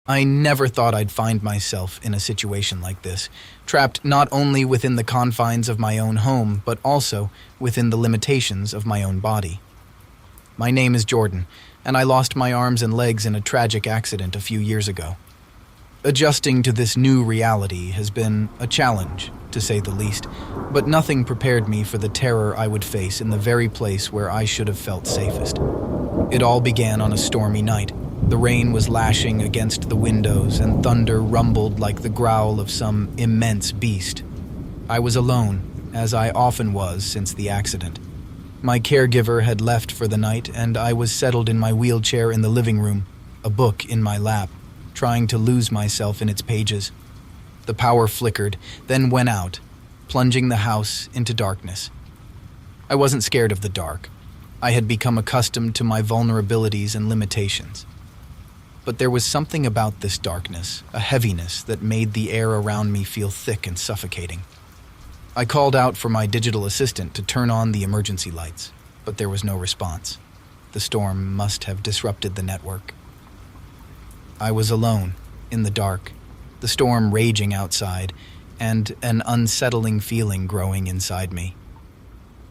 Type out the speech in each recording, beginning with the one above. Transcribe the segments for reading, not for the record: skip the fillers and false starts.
I never thought I'd find myself in a situation like this, trapped not only within the confines of my own home, but also within the limitations of my own body. My name is Jordan, and I lost my arms and legs in a tragic accident a few years ago. Adjusting to this new reality has been a challenge, to say the least, but nothing prepared me for the terror I would face in the very place where I should have felt safest. It all began on a stormy night. The rain was lashing against the windows and thunder rumbled like the growl of some immense beast. I was alone, as I often was since the accident. My caregiver had left for the night and I was settled in my wheelchair in the living room, a book in my lap, trying to lose myself in its pages. The power flickered, then went out, plunging the house into darkness. I wasn't scared of the dark. I had become accustomed to my vulnerabilities and limitations. But there was something about this darkness, a heaviness that made the air around me feel thick and suffocating. I called out for my digital assistant to turn on the emergency lights, but there was no response. The storm must have disrupted the network. I was alone, in the dark, the storm raging outside, and an unsettling feeling growing inside me.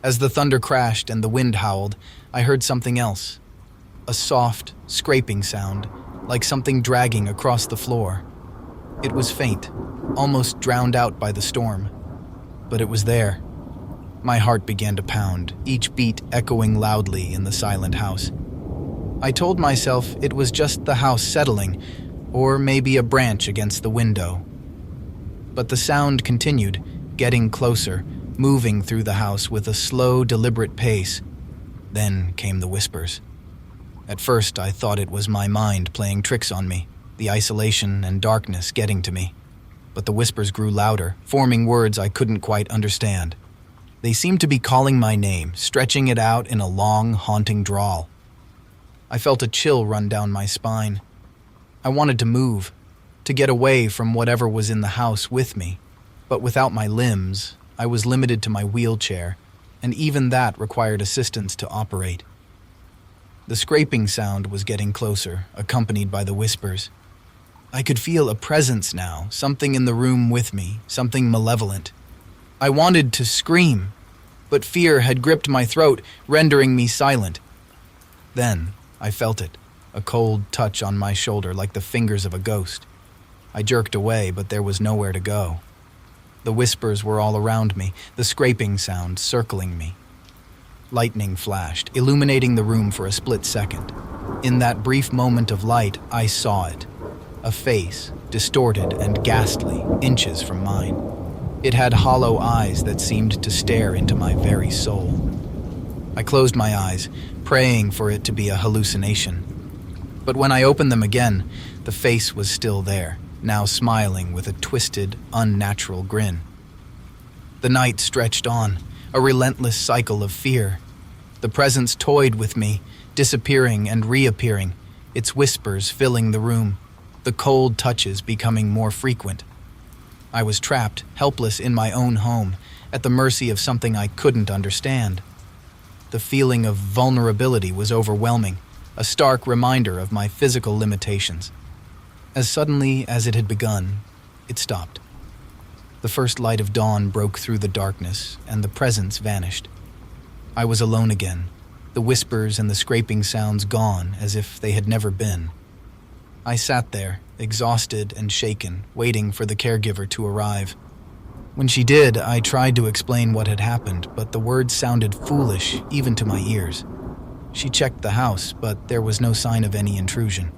As the thunder crashed and the wind howled, I heard something else, a soft, scraping sound, like something dragging across the floor. It was faint, almost drowned out by the storm, but it was there. My heart began to pound, each beat echoing loudly in the silent house. I told myself it was just the house settling, or maybe a branch against the window. But the sound continued, getting closer, moving through the house with a slow, deliberate pace. Then came the whispers. At first, I thought it was my mind playing tricks on me, the isolation and darkness getting to me. But the whispers grew louder, forming words I couldn't quite understand. They seemed to be calling my name, stretching it out in a long, haunting drawl. I felt a chill run down my spine. I wanted to move, to get away from whatever was in the house with me. But without my limbs, I was limited to my wheelchair, and even that required assistance to operate. The scraping sound was getting closer, accompanied by the whispers. I could feel a presence now, something in the room with me, something malevolent. I wanted to scream, but fear had gripped my throat, rendering me silent. Then I felt it, a cold touch on my shoulder like the fingers of a ghost. I jerked away, but there was nowhere to go. The whispers were all around me, the scraping sound circling me. Lightning flashed, illuminating the room for a split second. In that brief moment of light, I saw it. A face, distorted and ghastly, inches from mine. It had hollow eyes that seemed to stare into my very soul. I closed my eyes, praying for it to be a hallucination. But when I opened them again, the face was still there, now smiling with a twisted, unnatural grin. The night stretched on, a relentless cycle of fear. The presence toyed with me, disappearing and reappearing, its whispers filling the room, the cold touches becoming more frequent. I was trapped, helpless in my own home, at the mercy of something I couldn't understand. The feeling of vulnerability was overwhelming, a stark reminder of my physical limitations. As suddenly as it had begun, it stopped. The first light of dawn broke through the darkness, and the presence vanished. I was alone again, the whispers and the scraping sounds gone as if they had never been. I sat there, exhausted and shaken, waiting for the caregiver to arrive. When she did, I tried to explain what had happened, but the words sounded foolish, even to my ears. She checked the house, but there was no sign of any intrusion.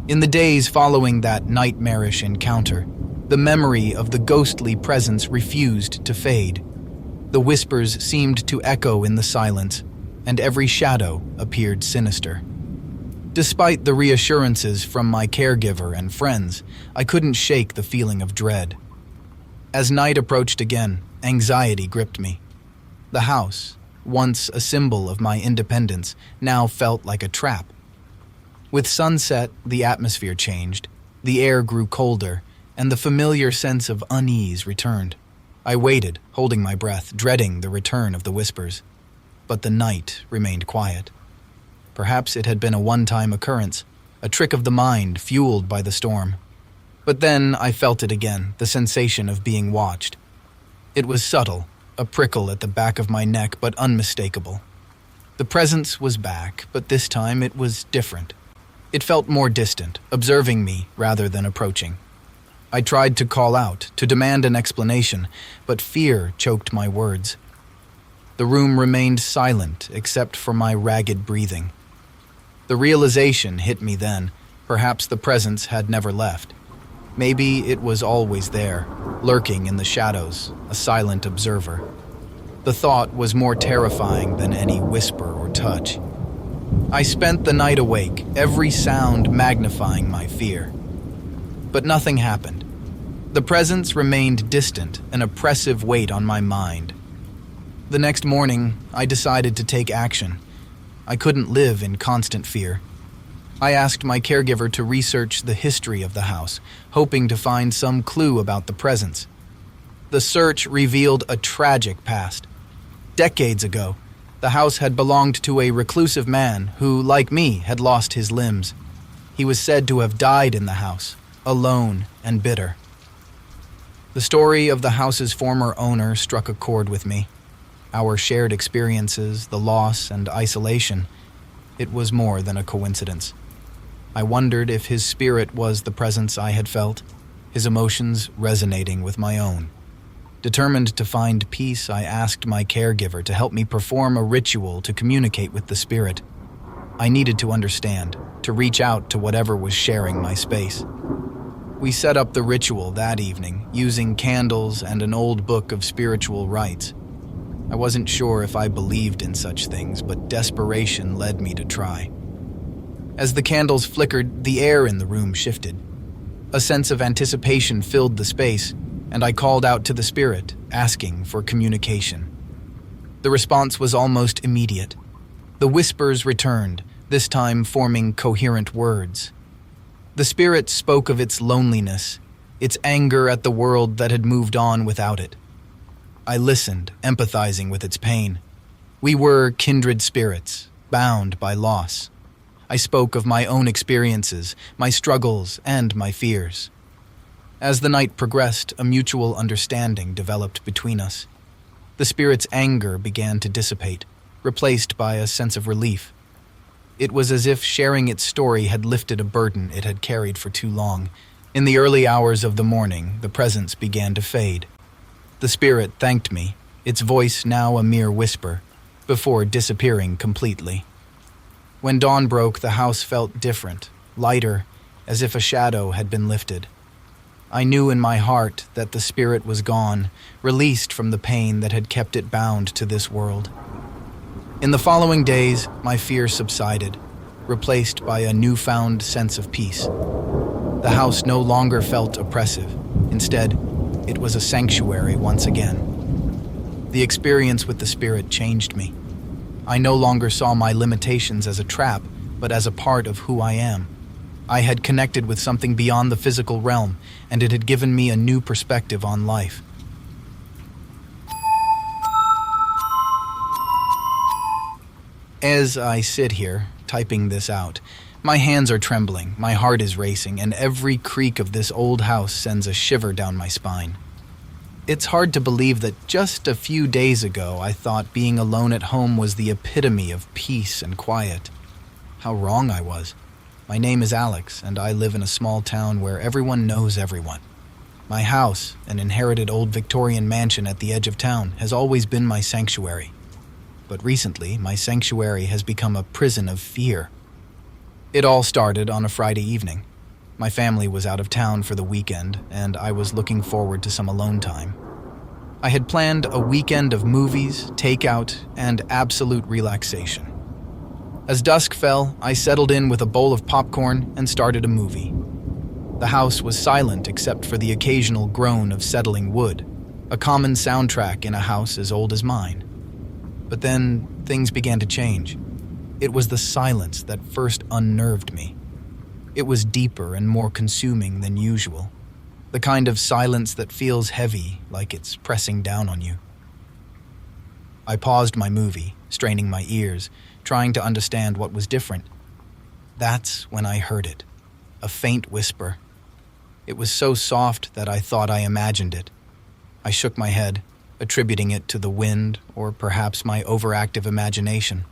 In the days following that nightmarish encounter, the memory of the ghostly presence refused to fade. The whispers seemed to echo in the silence, and every shadow appeared sinister. Despite the reassurances from my caregiver and friends, I couldn't shake the feeling of dread. As night approached again, anxiety gripped me. The house, once a symbol of my independence, now felt like a trap. With sunset, the atmosphere changed, the air grew colder, and the familiar sense of unease returned. I waited, holding my breath, dreading the return of the whispers. But the night remained quiet. Perhaps it had been a one-time occurrence, a trick of the mind fueled by the storm. But then I felt it again, the sensation of being watched. It was subtle, a prickle at the back of my neck, but unmistakable. The presence was back, but this time it was different. It felt more distant, observing me rather than approaching. I tried to call out, to demand an explanation, but fear choked my words. The room remained silent except for my ragged breathing. The realization hit me then, perhaps the presence had never left. Maybe it was always there, lurking in the shadows, a silent observer. The thought was more terrifying than any whisper or touch. I spent the night awake, every sound magnifying my fear. But nothing happened. The presence remained distant, an oppressive weight on my mind. The next morning, I decided to take action. I couldn't live in constant fear. I asked my caregiver to research the history of the house, hoping to find some clue about the presence. The search revealed a tragic past. Decades ago, the house had belonged to a reclusive man who, like me, had lost his limbs. He was said to have died in the house, alone and bitter. The story of the house's former owner struck a chord with me. Our shared experiences, the loss and isolation, it was more than a coincidence. I wondered if his spirit was the presence I had felt, his emotions resonating with my own. Determined to find peace, I asked my caregiver to help me perform a ritual to communicate with the spirit. I needed to understand, to reach out to whatever was sharing my space. We set up the ritual that evening, using candles and an old book of spiritual rites. I wasn't sure if I believed in such things, but desperation led me to try. As the candles flickered, the air in the room shifted. A sense of anticipation filled the space, and I called out to the spirit, asking for communication. The response was almost immediate. The whispers returned, this time forming coherent words. The spirit spoke of its loneliness, its anger at the world that had moved on without it. I listened, empathizing with its pain. We were kindred spirits, bound by loss. I spoke of my own experiences, my struggles, and my fears. As the night progressed, a mutual understanding developed between us. The spirit's anger began to dissipate, replaced by a sense of relief. It was as if sharing its story had lifted a burden it had carried for too long. In the early hours of the morning, the presence began to fade. The spirit thanked me, its voice now a mere whisper, before disappearing completely. When dawn broke, the house felt different, lighter, as if a shadow had been lifted. I knew in my heart that the spirit was gone, released from the pain that had kept it bound to this world. In the following days, my fear subsided, replaced by a newfound sense of peace. The house no longer felt oppressive. Instead, it was a sanctuary once again. The experience with the spirit changed me. I no longer saw my limitations as a trap, but as a part of who I am. I had connected with something beyond the physical realm, and it had given me a new perspective on life. As I sit here, typing this out, my hands are trembling, my heart is racing, and every creak of this old house sends a shiver down my spine. It's hard to believe that just a few days ago I thought being alone at home was the epitome of peace and quiet. How wrong I was. My name is Alex, and I live in a small town where everyone knows everyone. My house, an inherited old Victorian mansion at the edge of town, has always been my sanctuary. But recently, my sanctuary has become a prison of fear. It all started on a Friday evening. My family was out of town for the weekend, and I was looking forward to some alone time. I had planned a weekend of movies, takeout, and absolute relaxation. As dusk fell, I settled in with a bowl of popcorn and started a movie. The house was silent except for the occasional groan of settling wood, a common soundtrack in a house as old as mine. But then things began to change. It was the silence that first unnerved me. It was deeper and more consuming than usual, the kind of silence that feels heavy, like it's pressing down on you. I paused my movie, straining my ears, trying to understand what was different. That's when I heard it, a faint whisper. It was so soft that I thought I imagined it. I shook my head, attributing it to the wind or perhaps my overactive imagination.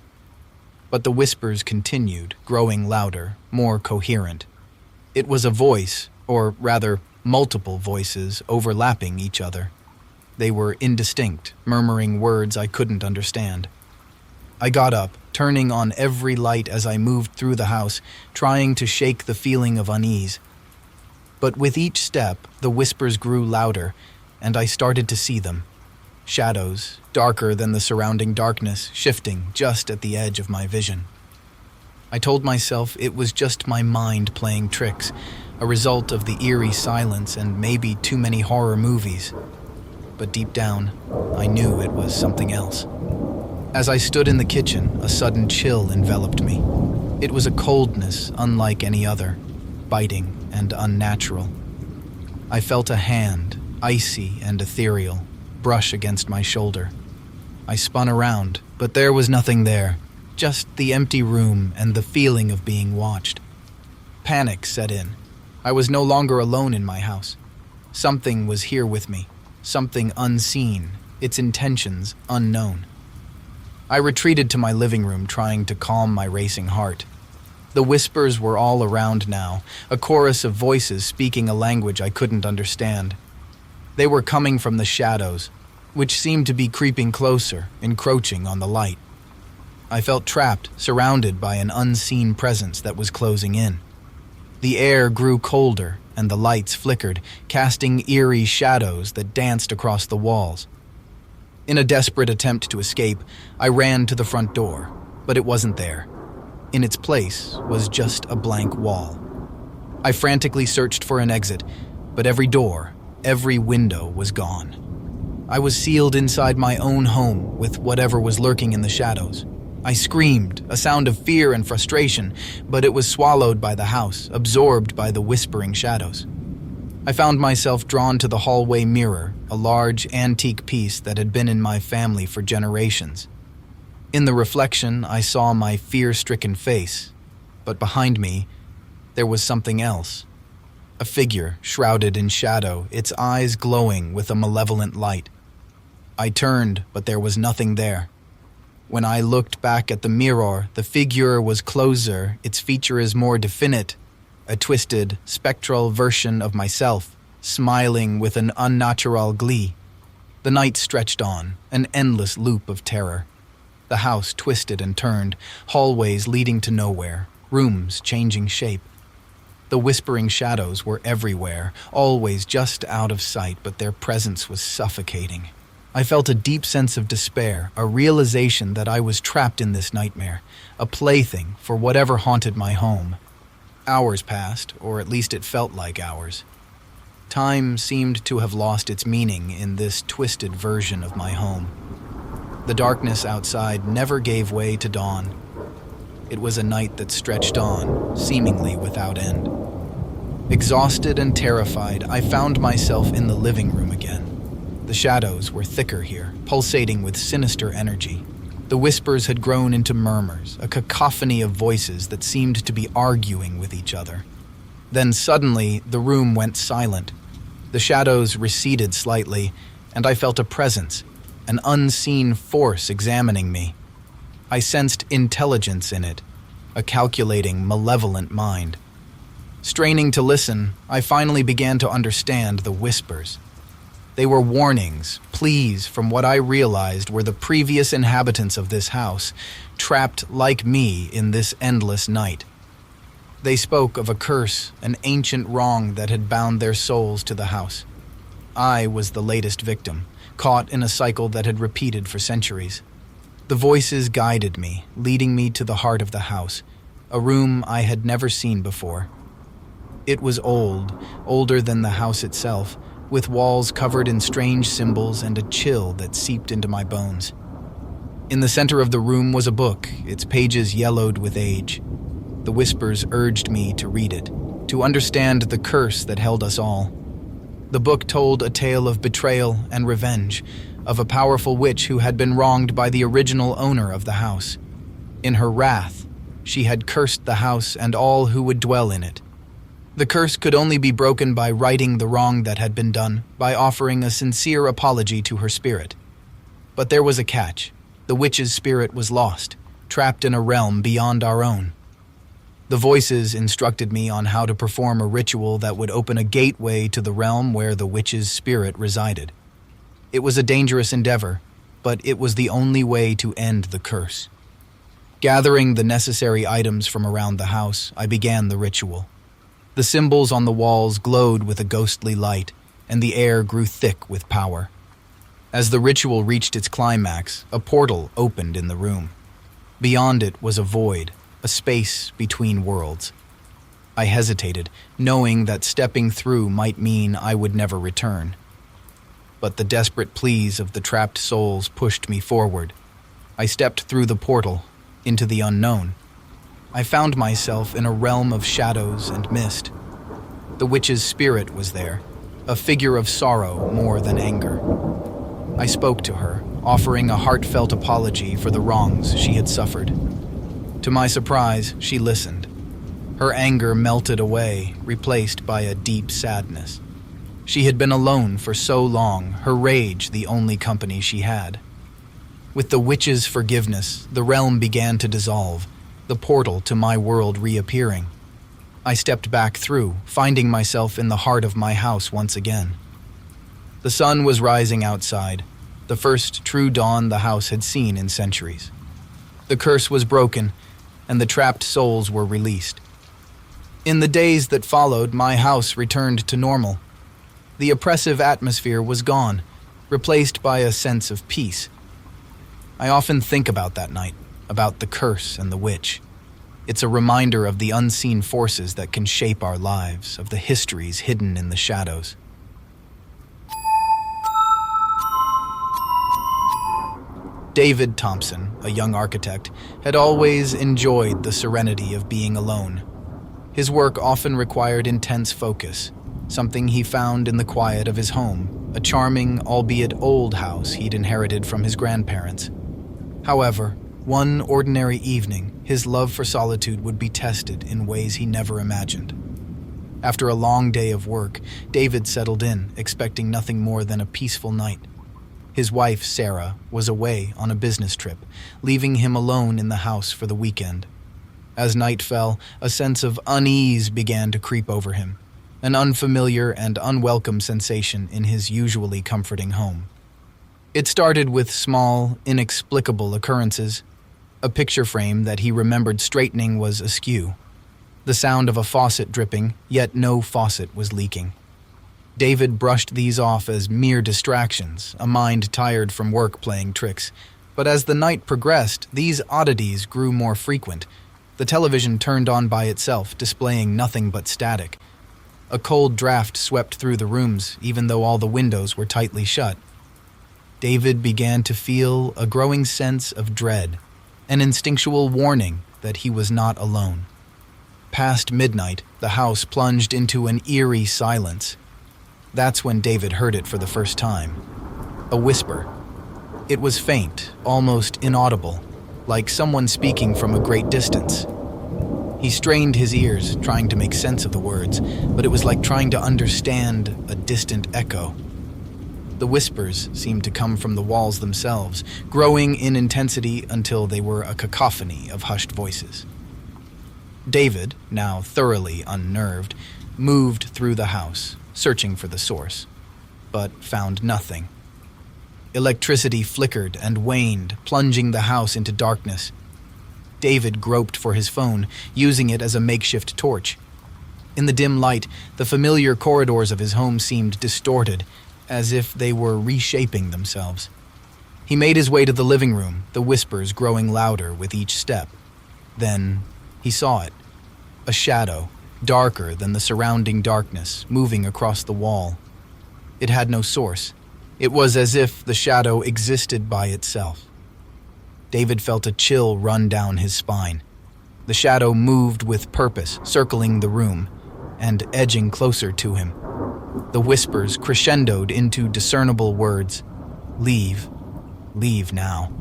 But the whispers continued, growing louder, more coherent. It was a voice, or rather, multiple voices overlapping each other. They were indistinct, murmuring words I couldn't understand. I got up, turning on every light as I moved through the house, trying to shake the feeling of unease. But with each step, the whispers grew louder, and I started to see them. Shadows, darker than the surrounding darkness, shifting just at the edge of my vision. I told myself it was just my mind playing tricks, a result of the eerie silence and maybe too many horror movies. But deep down, I knew it was something else. As I stood in the kitchen, a sudden chill enveloped me. It was a coldness unlike any other, biting and unnatural. I felt a hand, icy and ethereal, brush against my shoulder. I spun around, but there was nothing there, just the empty room and the feeling of being watched. Panic set in. I was no longer alone in my house. Something was here with me, something unseen, its intentions unknown. I retreated to my living room, trying to calm my racing heart. The whispers were all around now, a chorus of voices speaking a language I couldn't understand. They were coming from the shadows, which seemed to be creeping closer, encroaching on the light. I felt trapped, surrounded by an unseen presence that was closing in. The air grew colder, and the lights flickered, casting eerie shadows that danced across the walls. In a desperate attempt to escape, I ran to the front door, but it wasn't there. In its place was just a blank wall. I frantically searched for an exit, but every door, every window was gone. I was sealed inside my own home with whatever was lurking in the shadows. I screamed, a sound of fear and frustration, but it was swallowed by the house, absorbed by the whispering shadows. I found myself drawn to the hallway mirror, a large antique piece that had been in my family for generations. In the reflection, I saw my fear-stricken face, but behind me, there was something else. A figure shrouded in shadow, its eyes glowing with a malevolent light. I turned, but there was nothing there. When I looked back at the mirror, the figure was closer, its features more definite, a twisted, spectral version of myself, smiling with an unnatural glee. The night stretched on, an endless loop of terror. The house twisted and turned, hallways leading to nowhere, rooms changing shape. The whispering shadows were everywhere, always just out of sight, but their presence was suffocating. I felt a deep sense of despair, a realization that I was trapped in this nightmare, a plaything for whatever haunted my home. Hours passed, or at least it felt like hours. Time seemed to have lost its meaning in this twisted version of my home. The darkness outside never gave way to dawn. It was a night that stretched on, seemingly without end. Exhausted and terrified, I found myself in the living room again. The shadows were thicker here, pulsating with sinister energy. The whispers had grown into murmurs, a cacophony of voices that seemed to be arguing with each other. Then suddenly, the room went silent. The shadows receded slightly, and I felt a presence, an unseen force examining me. I sensed intelligence in it, a calculating, malevolent mind. Straining to listen, I finally began to understand the whispers. They were warnings, pleas from what I realized were the previous inhabitants of this house, trapped like me in this endless night. They spoke of a curse, an ancient wrong that had bound their souls to the house. I was the latest victim, caught in a cycle that had repeated for centuries. The voices guided me, leading me to the heart of the house, a room I had never seen before. It was old, older than the house itself, with walls covered in strange symbols and a chill that seeped into my bones. In the center of the room was a book, its pages yellowed with age. The whispers urged me to read it, to understand the curse that held us all. The book told a tale of betrayal and revenge, of a powerful witch who had been wronged by the original owner of the house. In her wrath, She had cursed the house and all who would dwell in it. The curse could only be broken by righting the wrong that had been done, by offering a sincere apology to her spirit. But there was a catch. The witch's spirit was lost, trapped in a realm beyond our own. The voices instructed me on how to perform a ritual that would open a gateway to the realm where the witch's spirit resided. It was a dangerous endeavor, but it was the only way to end the curse. Gathering the necessary items from around the house, I began the ritual. The symbols on the walls glowed with a ghostly light, and the air grew thick with power. As the ritual reached its climax, a portal opened in the room. Beyond it was a void, a space between worlds. I hesitated, knowing that stepping through might mean I would never return. But the desperate pleas of the trapped souls pushed me forward. I stepped through the portal, into the unknown. I found myself in a realm of shadows and mist. The witch's spirit was there, a figure of sorrow more than anger. I spoke to her, offering a heartfelt apology for the wrongs she had suffered. To my surprise, she listened. Her anger melted away, replaced by a deep sadness. She had been alone for so long, her rage the only company she had. With the witch's forgiveness, the realm began to dissolve, the portal to my world reappearing. I stepped back through, finding myself in the heart of my house once again. The sun was rising outside, the first true dawn the house had seen in centuries. The curse was broken, and the trapped souls were released. In the days that followed, my house returned to normal. The oppressive atmosphere was gone, replaced by a sense of peace. I often think about that night, about the curse and the witch. It's a reminder of the unseen forces that can shape our lives, of the histories hidden in the shadows. David Thompson, a young architect, had always enjoyed the serenity of being alone. His work often required intense focus, something he found in the quiet of his home, a charming, albeit old house he'd inherited from his grandparents. However, one ordinary evening, his love for solitude would be tested in ways he never imagined. After a long day of work, David settled in, expecting nothing more than a peaceful night. His wife, Sarah, was away on a business trip, leaving him alone in the house for the weekend. As night fell, a sense of unease began to creep over him, an unfamiliar and unwelcome sensation in his usually comforting home. It started with small, inexplicable occurrences. A picture frame that he remembered straightening was askew. The sound of a faucet dripping, yet no faucet was leaking. David brushed these off as mere distractions, a mind tired from work playing tricks. But as the night progressed, these oddities grew more frequent. The television turned on by itself, displaying nothing but static. A cold draft swept through the rooms, even though all the windows were tightly shut. David began to feel a growing sense of dread, an instinctual warning that he was not alone. Past midnight, the house plunged into an eerie silence. That's when David heard it for the first time. A whisper. It was faint, almost inaudible, like someone speaking from a great distance. He strained his ears, trying to make sense of the words, but it was like trying to understand a distant echo. The whispers seemed to come from the walls themselves, growing in intensity until they were a cacophony of hushed voices. David, now thoroughly unnerved, moved through the house, searching for the source, but found nothing. Electricity flickered and waned, plunging the house into darkness. David groped for his phone, using it as a makeshift torch. In the dim light, the familiar corridors of his home seemed distorted, as if they were reshaping themselves. He made his way to the living room, the whispers growing louder with each step. Then he saw it, a shadow, darker than the surrounding darkness, moving across the wall. It had no source. It was as if the shadow existed by itself. David felt a chill run down his spine. The shadow moved with purpose, circling the room, and edging closer to him. The whispers crescendoed into discernible words. Leave. Leave now.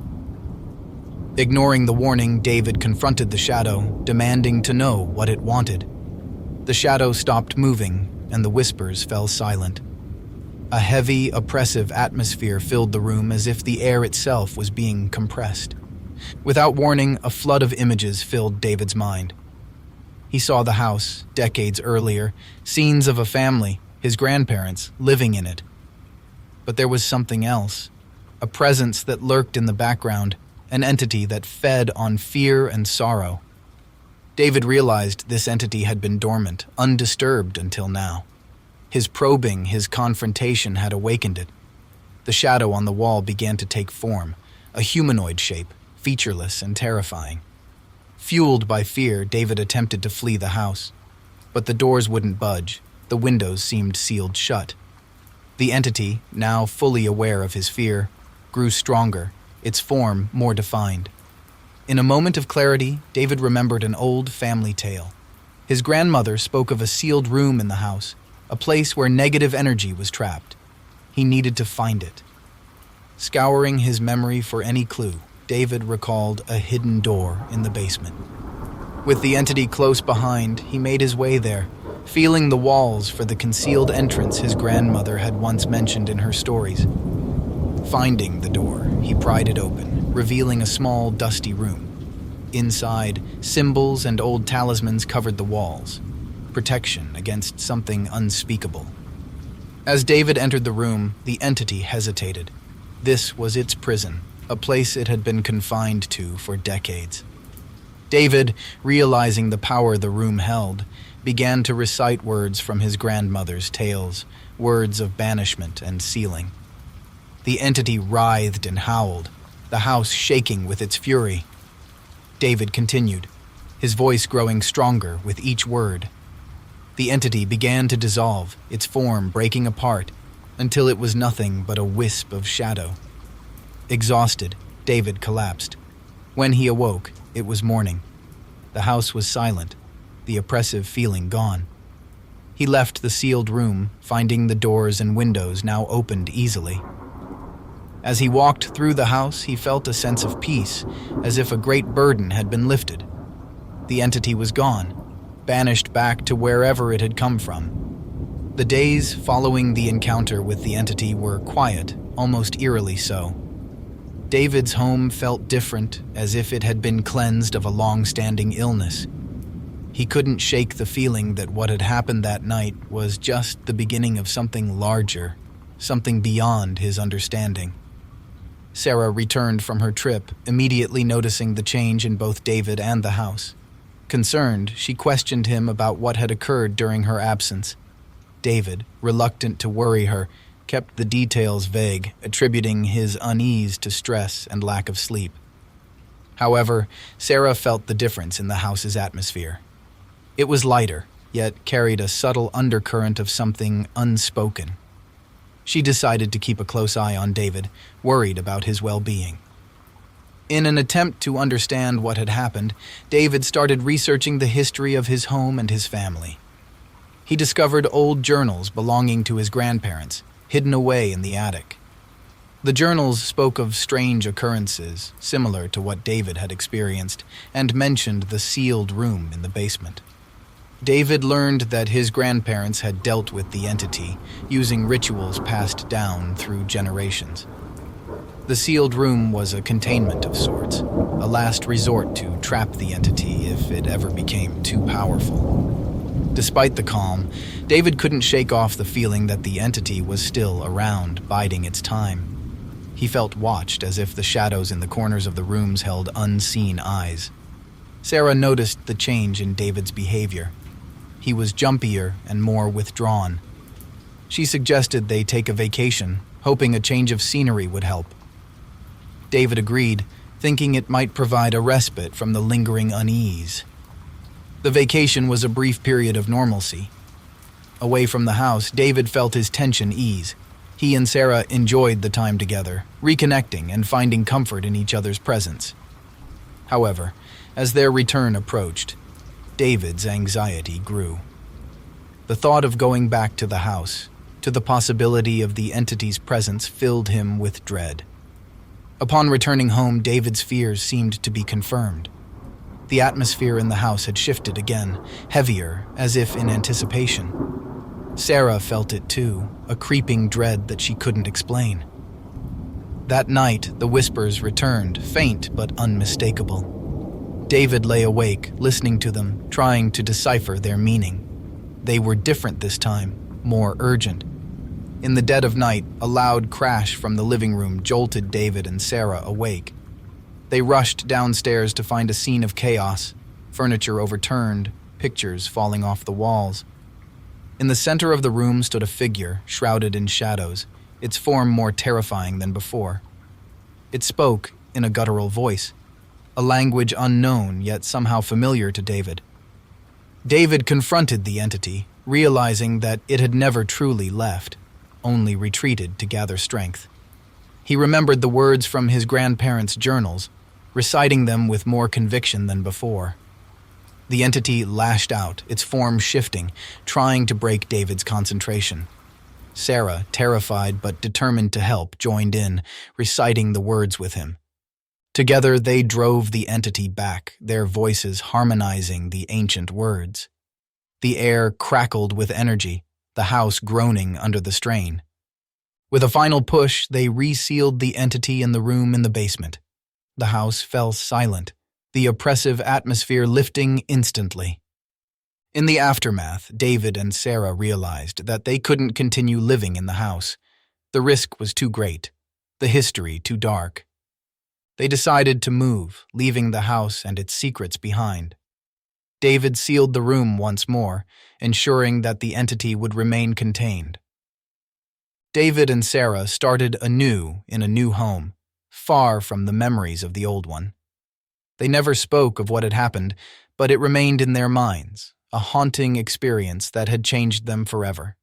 Ignoring the warning, David confronted the shadow, demanding to know what it wanted. The shadow stopped moving, and the whispers fell silent. A heavy, oppressive atmosphere filled the room as if the air itself was being compressed. Without warning, a flood of images filled David's mind. He saw the house, decades earlier, scenes of a family, his grandparents, living in it. But there was something else, a presence that lurked in the background, an entity that fed on fear and sorrow. David realized this entity had been dormant, undisturbed until now. His probing, his confrontation had awakened it. The shadow on the wall began to take form, a humanoid shape, featureless and terrifying. Fueled by fear, David attempted to flee the house. But the doors wouldn't budge, the windows seemed sealed shut. The entity, now fully aware of his fear, grew stronger, its form more defined. In a moment of clarity, David remembered an old family tale. His grandmother spoke of a sealed room in the house, a place where negative energy was trapped. He needed to find it. Scouring his memory for any clue, David recalled a hidden door in the basement. With the entity close behind, he made his way there, feeling the walls for the concealed entrance his grandmother had once mentioned in her stories. Finding the door, he pried it open, revealing a small, dusty room. Inside, symbols and old talismans covered the walls, protection against something unspeakable. As David entered the room, the entity hesitated. This was its prison, a place it had been confined to for decades. David, realizing the power the room held, began to recite words from his grandmother's tales, words of banishment and sealing. The entity writhed and howled, the house shaking with its fury. David continued, his voice growing stronger with each word. The entity began to dissolve, its form breaking apart, until it was nothing but a wisp of shadow. Exhausted, David collapsed. When he awoke, it was morning. The house was silent, the oppressive feeling gone. He left the sealed room, finding the doors and windows now opened easily. As he walked through the house, he felt a sense of peace, as if a great burden had been lifted. The entity was gone, banished back to wherever it had come from. The days following the encounter with the entity were quiet, almost eerily so. David's home felt different, as if it had been cleansed of a long-standing illness. He couldn't shake the feeling that what had happened that night was just the beginning of something larger, something beyond his understanding. Sarah returned from her trip, immediately noticing the change in both David and the house. Concerned, she questioned him about what had occurred during her absence. David, reluctant to worry her, kept the details vague, attributing his unease to stress and lack of sleep. However, Sarah felt the difference in the house's atmosphere. It was lighter, yet carried a subtle undercurrent of something unspoken. She decided to keep a close eye on David, worried about his well-being. In an attempt to understand what had happened, David started researching the history of his home and his family. He discovered old journals belonging to his grandparents, hidden away in the attic. The journals spoke of strange occurrences, similar to what David had experienced, and mentioned the sealed room in the basement. David learned that his grandparents had dealt with the entity, using rituals passed down through generations. The sealed room was a containment of sorts, a last resort to trap the entity if it ever became too powerful. Despite the calm, David couldn't shake off the feeling that the entity was still around, biding its time. He felt watched, as if the shadows in the corners of the rooms held unseen eyes. Sarah noticed the change in David's behavior. He was jumpier and more withdrawn. She suggested they take a vacation, hoping a change of scenery would help. David agreed, thinking it might provide a respite from the lingering unease. The vacation was a brief period of normalcy. Away from the house, David felt his tension ease. He and Sarah enjoyed the time together, reconnecting and finding comfort in each other's presence. However, as their return approached, David's anxiety grew. The thought of going back to the house, to the possibility of the entity's presence, filled him with dread. Upon returning home, David's fears seemed to be confirmed. The atmosphere in the house had shifted again, heavier, as if in anticipation. Sarah felt it too, a creeping dread that she couldn't explain. That night, the whispers returned, faint but unmistakable. David lay awake, listening to them, trying to decipher their meaning. They were different this time, more urgent. In the dead of night, a loud crash from the living room jolted David and Sarah awake. They rushed downstairs to find a scene of chaos, furniture overturned, pictures falling off the walls. In the center of the room stood a figure, shrouded in shadows, its form more terrifying than before. It spoke in a guttural voice, a language unknown yet somehow familiar to David. David confronted the entity, realizing that it had never truly left, only retreated to gather strength. He remembered the words from his grandparents' journals, reciting them with more conviction than before. The entity lashed out, its form shifting, trying to break David's concentration. Sarah, terrified but determined to help, joined in, reciting the words with him. Together they drove the entity back, their voices harmonizing the ancient words. The air crackled with energy, the house groaning under the strain. With a final push, they resealed the entity in the room in the basement. The house fell silent, the oppressive atmosphere lifting instantly. In the aftermath, David and Sarah realized that they couldn't continue living in the house. The risk was too great, the history too dark. They decided to move, leaving the house and its secrets behind. David sealed the room once more, ensuring that the entity would remain contained. David and Sarah started anew in a new home, far from the memories of the old one. They never spoke of what had happened, but it remained in their minds, a haunting experience that had changed them forever.